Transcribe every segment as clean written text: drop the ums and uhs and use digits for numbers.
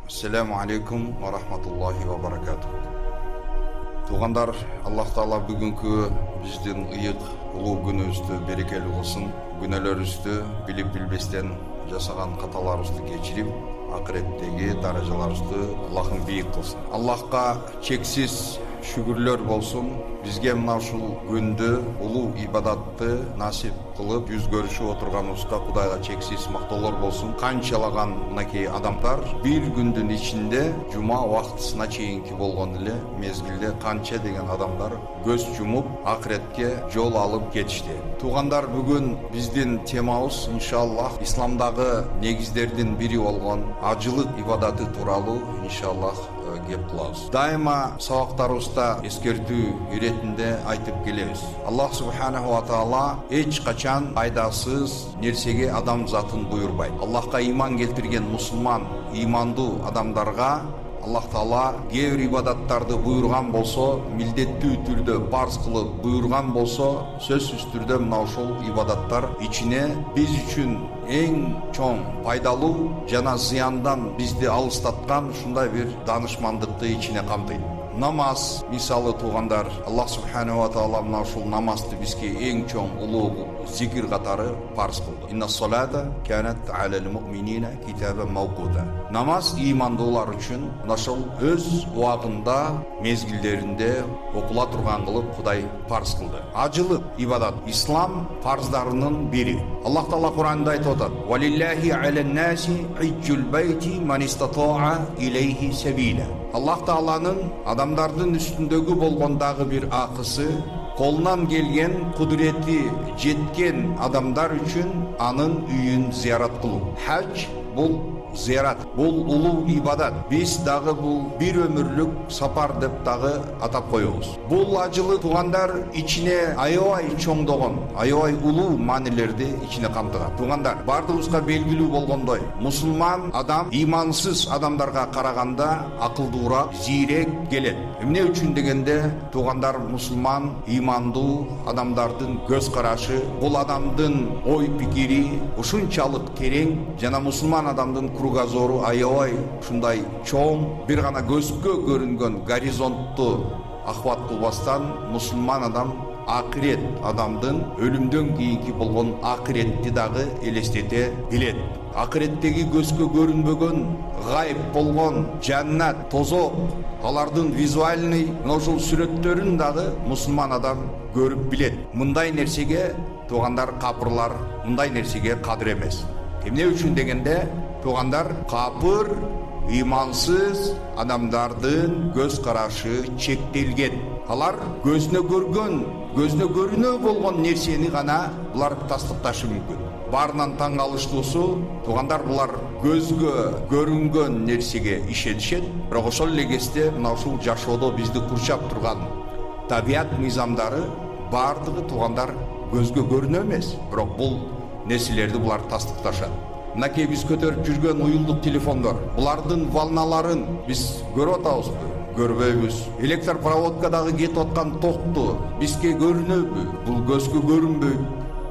Assalamu alaikum wa rahmatullahi wa barakatuh. Туғандар, Аллах Таала бүгінгі біздің ұйық ұлы күнімізді берекелі қылсын. Күнәләрімізді біліп білбестен жасаған қаталарымызды кешіріп, ақыреттегі даражаларымызды Аллахым биік қылсын. Аллахқа чексіз шүгірлер болсын. Бізге мына ушул күнді улуу ибадатты насип кылып жүз көрүшүп отурганыбызга Кудайга чексиз мактоолор болсун. Канчалаган мынакей адамдар бир күндүн ичинде жума убактысына чейинки болгон эле мезгилде канча деген адамдар көз жумуп акыретке жол алып кетишти. Туугандар, бүгүн биздин темабыз иншаллах исламдагы негиздердин бири болгон ажылык ибадаты тууралуу иншаллах кеп кылабыз. Дайыма сабактарыбызда эскертүү иретинде айтып келебиз. Аллах субханаху ва таала эч качан пайдасыз нерсеге адам затын буйрбайт. Аллахка иман келтирген мусулман, имандуу адамдарга Аллах Таала кээ бир ибадаттарды буйрган болсо, милдеттүү түрдө парз кылып буйрган болсо, сөзсүз түрдө мына ошол ибадаттар ичине биз үчүн эң чоң пайдалуу жана зыяндан бизди алыстаткан ушундай бир даанышмандыкты ичине камтыйт. Намаз, мисалы туугандар, Аллах субханаху ва таала мына ушул намазды бизге эң чоң улуу зикир катары парз кылды. Инна салата канат алал муъминина китабан мавқута. Намаз имандуулар үчүн ошол өз убагында, мезгилдеринде окула турган кылып Кудай парз кылды. Ажылык ибадат ислам парздарынын бири. Аллах Таала Кур'анда айтып атат: "Валиллахи алан наси хиджул байти ман истата'a илейхи сабила." Аллах Тааланын адамдардын үстүндөгү болгондагы бир акысы, колунан келген кудурети жеткен адамдар үчүн анын үйүн зиярат кылуу. Хадж бул зиярат, бул улуу ибадат. Биз дагы бул бир өмүрлүк сапар деп дагы атап коебуз. Бул ажылы туугандар ичине аябай чоңдогон, аябай улуу маанилерди ичине камтыгат. Туугандар, бардыгыбызга белгилүү болгондой, мусулман адам имансыз адамдарга караганда акылдуураак, зийрек келет. Эмне үчүн дегенде, туугандар, мусулман имандуу адамдардын көз карашы, бул адамдын ой пикири ушунчалык терең жана мусулман адамдын кругозору аябай ушундай чоң, бир гана көзгө көрүнгөн горизонтту ахват кылбастан мусулман адам акырет адамдын өлүмдөн кийинки болгон акыретти дагы элестете билет. Акыреттеги көзгө көрүнбөгөн гайып болгон жаннат, тозок, алардын визуальный ошол сүрөттөрүн дагы мусулман адам көрүп билет. Мындай нерсеге туугандар, капырлар мындай нерсеге кадыр эмес. Эмне үчүн дегенде, туугандар, капыр имансыз адамдардын көз карашы чектелген. Алар көзүнө көргөн, көзүнө көрүнө болгон нерсени гана булар тастыкташы мүмкүн. Барынан таң калыштуусу, туугандар, булар көзгө көрүнгөн нерсеге ишенишет, бирок ошол эле кезде мына ушул жашоодо бизди курчап турган табият мыйзамдары бардыгы туугандар көзгө көрүнө эмес, бирок бул нерселерди булар тастыкташат. Мынакей биз көтөрүп жүргөн уюлдук телефондор, булардын волналарын биз көрүп атабызбы? Көрбөйбүз. Электр проводкадагы кетип аткан токту бизге көрүнөбү? Бул көзгө көрүнбөйт.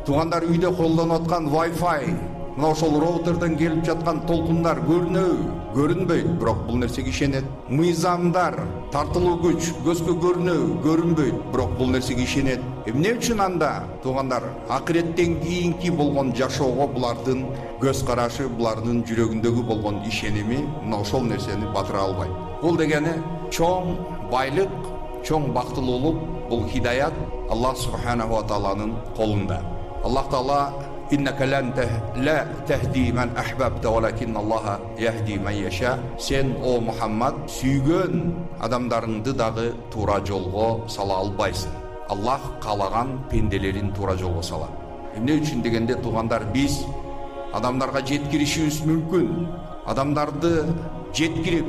Туугандар, үйдө колдонуп аткан Wi-Fi, мына ошол роутерден келип жаткан толкундар көрүнөбү? Көрүнбөйт, бирок бул нерсеге ишенет. Мыйзамдар, тартылуу күч көзгө көрүнөбү? Көрүнбөйт, бирок бул нерсеге ишенет. Эмне үчүн анда, туугандар, акыреттен кийинки болгон жашоого булардын көз карашы, булардын жүрөгүндөгү болгон ишеними мына ошол нерсени батыра албайт. Бул дегени чоң байлык, чоң бактылуулук, бул хидаят Аллах субханаху ва тааланын колунда. Аллах Таала: "Иннака ла тахди ман ахбабта, валакин Аллаха яхди ман яша." Сен, о Мухаммад, сүйгөн адамдарыңды дагы туура жолго сала албайсың. Аллах каалаган пенделерин туура жолго салат. Эмне үчүн дегенде, туугандар, биз адамдарга жеткиришибиз мүмкүн. Адамдарды жеткирип,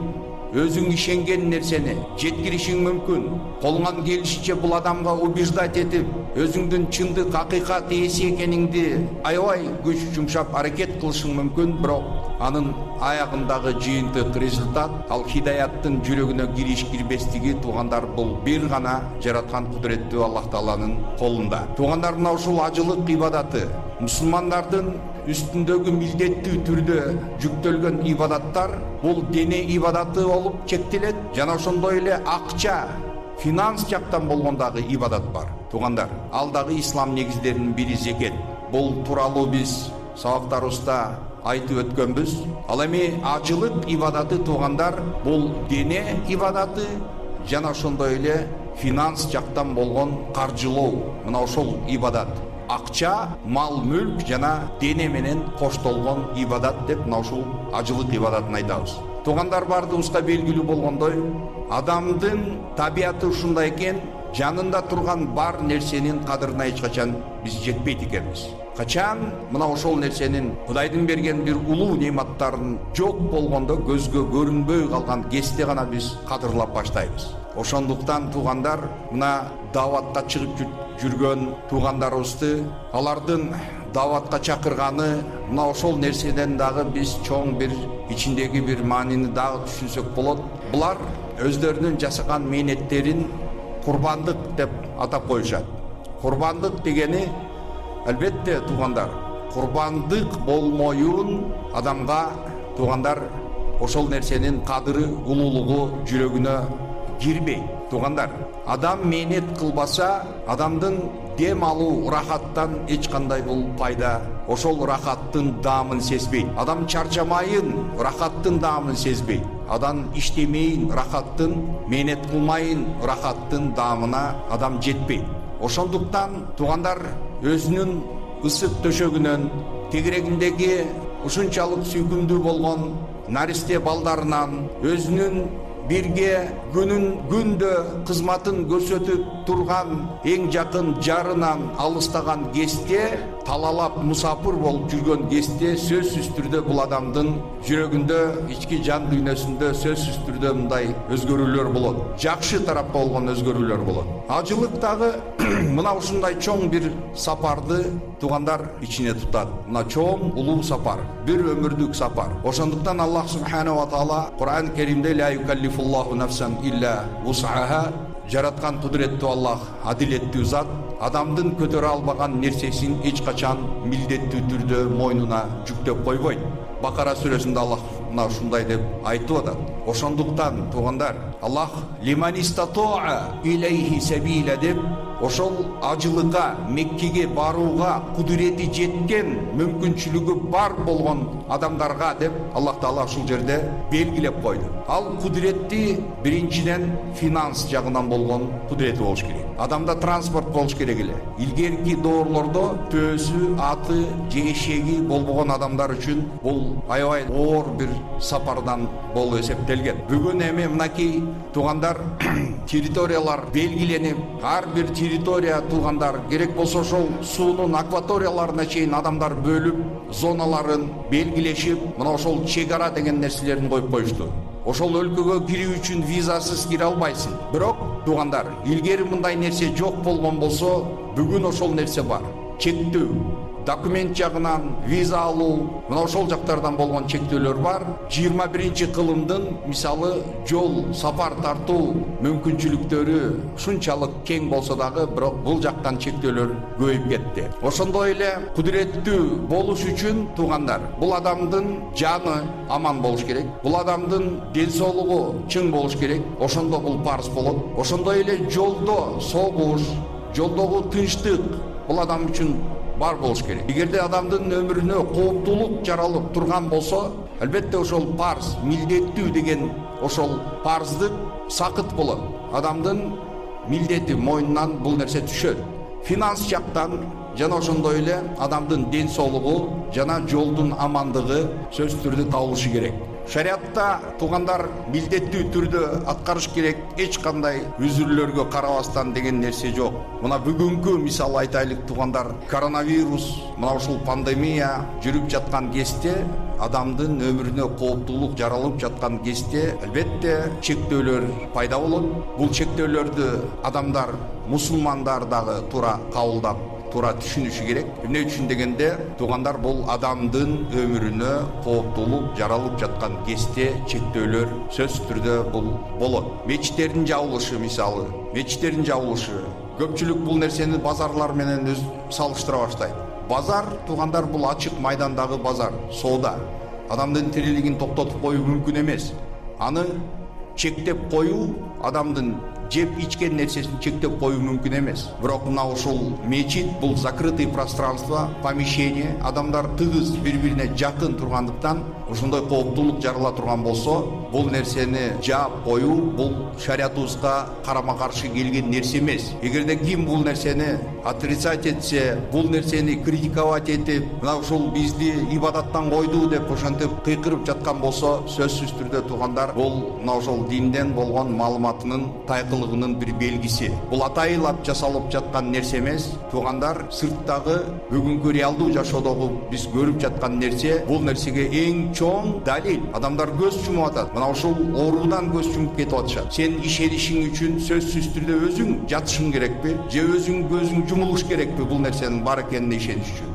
өзүң ишенген нерсени жеткиришиң мүмкүн. Колуңан келишинче бул адамга убеждать этип, өзүңдүн чындык, акыйкат ээси экениңди аябай күч жумшап аракет кылышың мүмкүн, бирок анын аягындагы жыйынтык результат, ал хидаяттын жүрөгүнө кириш кирбестиги, туугандар, бул бир гана жараткан кудуреттүү Аллах Тааланын колунда. Туугандар, мына ушул ажылык ибадаты мусулмандардын үстүндөгү милдеттүү түрдө жүктөлгөн ибадаттар бул дене ибадаты болуп чектелет жана ошондой эле акча, финанс жактан болгондагы ибадат бар. Туугандар, ал дагы ислам негиздеринин бири зекет. Бул тууралуу биз сабактарыбызда айтып өткөнбүз. Ал эми ажылык ибадаты туугандар бул дене ибадаты жана ошондой эле финанс жактан болгон каржылоо, мына ошол ибадат. Акча, мал мүлк жана дене менен коштолгон ибадат деп мына ушул ажылык ибадатын айтабыз. Туугандар, бардыгыбызга белгилүү болгондой, адамдын табияты ушундай экен, жанында турган бар нерсенин кадырына эч качан биз жетпейт экенбиз. Качан мына ошол нерсенин Кудайдын берген бир улуу нематтарын жок болгондо көзгө көрүнбөй калган кезде гана биз кадырлап баштайбыз. Ошондуктан туугандар, мына дааватка чыгып жүргөн туугандарыбызды, алардын дааватка чакырганы, мына ошол нерседен дагы биз чоң бир ичиндеги бир маанини дагы түшүнсөк болот. Булар өздөрүнүн жасаган мээнеттерин курбандык деп атап коюшат. Курбандык дегени албетте туугандар, курбандык болмоюн адамга туугандар ошол нерсенин кадыры, улуулугу жүрөгүнө кирбейт. Туугандар, адам мээнет кылбаса, адамдын дем алуу рахаттан эч кандай бул пайда, ошол рахаттын даамын сезбейт. Адам чарчамайын, рахаттын даамын сезбейт. Адам иштемейин, рахаттын, мээнет кылмайын, рахаттын даамына адам жетпейт. Ошондуктан туугандар, өзүнүн ысык төшөгүнөн, тегерегиндеги ушунчалык сүйкүмдүү болгон наристе балдарынан, өзүнүн бирге күндө кызматын көрсөтүп турган эң жакын жарынан алыстаган кезде, талалап мусапыр болуп жүргөн кезде сөзсүз түрдө бул адамдын жүрөгүндө, ички жан дүйнөсүндө сөзсүз түрдө мындай өзгөрүүлөр болот. Жакшы тарапка болгон өзгөрүүлөр болот. Ажылык дагы мына ушундай чоң бир сапарды туугандар ичине тутат. Мына чоң улуу сапар, бир өмүрдүк сапар. Ошондуктан Аллах субханаху ва таала Кур'ан Керимде ла юкаллифуллаху нафсан илля вус'аха, жараткан кудуреттүү Аллах, адилеттүү зат, адамдын көтөрө албаган нерсесин эч качан милдеттүү түрдө мойнуна жүктөп койбойт. Бакара сүрөсүндө Аллах мына ушундай деп айтып атат. Ошондуктан туугандар, Аллах лиман истатоа илейхи сабила деп ошол ажылыкка, Меккеге барууга кудурети жеткен, мүмкүнчүлүгү бар болгон адамдарга деп Аллах Таала ушул жерде белгилеп койду. Ал кудуретти биринчиден финанс жагынан болгон кудурети болуш керек. Адамда транспорт болуш керек эле. Илгерки доорлордо төөсү, аты же эшеги болбогон адамдар үчүн бул аябай оор бир сапардан болуп эсептелген. Бүгүн эми мынакей туугандар территориялар белгиленип, ар бир территория туугандар керек болсо ошол суунун акваторияларына чейин адамдар бөлүп, зоналарын белгилешип, мына ошол чек ара деген нерселерин коюп коюшту. Ошол өлкөгө кирүү үчүн визасыз кире албайсың. Бирок туугандар, илгери мындай нерсе жок болгон болсо, бүгүн ошол нерсе бар. Чектөө, документ жагынан виза алуу, мына ошол жактардан болгон чектөөлөр бар. 21-кылымдын мисалы жол, сапар тартуу мүмкүнчүлүктөрү ушунчалык кең болсо дагы, бирок бул жактан чектөөлөр көбөйүп кетти. Ошондой эле кудуреттүү болуш үчүн туугандар, бул адамдын жаны аман болуш керек. Бул адамдын ден соолугу чың болуш керек. Ошондо бул парыз болот. Ошондой эле жолдо согуш, жолдогу тынчтык бул адам үчүн бар болуш керек. Эгерде адамдын өмүрүнө кооптуулук жаралып турган болсо, албетте ошол парз, милдеттүү деген ошол парздык сакыт болот. Адамдын милдети мойнунан бул нерсе түшөт. Финанс жактан жана ошондой эле адамдын ден соолугу жана жолдун амандыгы сөзсүз түрдө табылышы керек. Шариатта туугандар милдеттүү түрдө аткарыш керек, эч кандай үзүрлөргө карабастан деген нерсе жок. Мына бүгүнкү мисал айтайлык туугандар, коронавирус, мына ушул пандемия жүрүп жаткан кезде, адамдын өмүрүнө кооптуулук жаралып жаткан кезде, албетте чектөөлөр пайда болот. Бул чектөөлөрдү адамдар, мусулмандар дагы туура кабылдап, туура түшүнүшү керек. Эмне үчүн дегенде, туугандар бул адамдын өмүрүнө кооптуулук жаралып жаткан кезде чектөөлөр сөзсүз түрдө бул болот. Мечиттердин жабылышы мисалы, көпчүлүк бул нерсени базарлар менен салыштыра баштайт. Базар туугандар бул ачык майдандагы базар, соода. Адамдын тирилигин токтотуп коюу мүмкүн эмес. Аны чектеп коюу, адамдын жеп ичкен нерсесин чектеп коюу мүмкүн эмес. Бирок мына ушул мечит бул закрытый пространство, помещение, адамдар тыгыз бири-бирине жакын тургандыктан ошондой кооптуулук жарыла турган болсо, бул нерсени жаап коюу бул шариятыбызга карама-каршы келген нерсе эмес. Эгерде ким бул нерсени отрицать этсе, бул нерсени критиковать этип, мына ушул бизди ибадаттан койду деп ошентип кыйкырып жаткан болсо, сөзсүз түрдө туугандар, бул мына ошол динден болгон маалыматынын тайкылыгынын бир белгиси. Бул атайылап жасалып жаткан нерсе эмес. Туугандар, сырттагы бүгүнкү реалдуу жашоодогу биз көрүп жаткан нерсе, бул нерсеге эң чоң далил. Адамдар көз жумуп атат. Мына ушул оорудан көз жумуп кетип атышат. Сен ишенишиң үчүн сөзсүз түрдө өзүң жатышың керекпи? Же өзүң көзүң жумулуш керекпи бул нерсенин бар экенине ишениш үчүн?